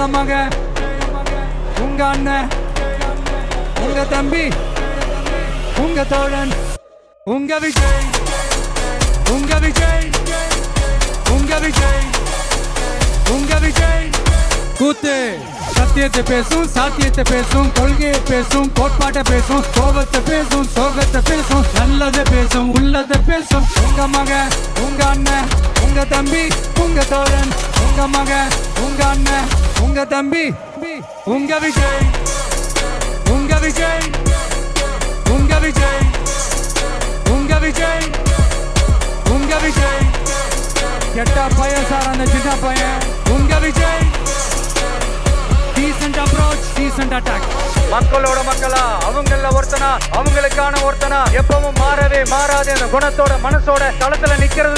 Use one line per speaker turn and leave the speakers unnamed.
மக, உங்க அண்ணன், உங்க தம்பி, உங்க தோழன், உங்க விஜய், உங்க விஜய், உங்க விஜய், உங்க விஜய். கூத்து சத்தியத்தை பேசும், சாத்தியத்தை பேசும், கொள்கையை பேசும், கோட்பாட்டை பேசும், கோபத்தை பேசும், சோகத்தை பேசும், நல்லதை பேசும், உள்ளதை பேசும். உங்க மக, உங்க அண்ணன், உங்க தம்பி, உங்க தோழன், உங்க மக, உங்க அண்ணன், உங்க தம்பி, உங்க விஜய், உங்க விஜய், உங்க விஜய், உங்க விஜய், உங்க விஜய். கெட்ட பையன் சார் அந்த சின்ன பையன். உங்க Vijay. Decent approach, decent attack.
மக்களோட மக்களா, அவங்கள ஒருத்தனா, அவங்களுக்கான ஒருத்தனா, எப்பவும் மாறவே மாறாது அந்த குணத்தோட மனசோட தளத்துல நிக்கிறது.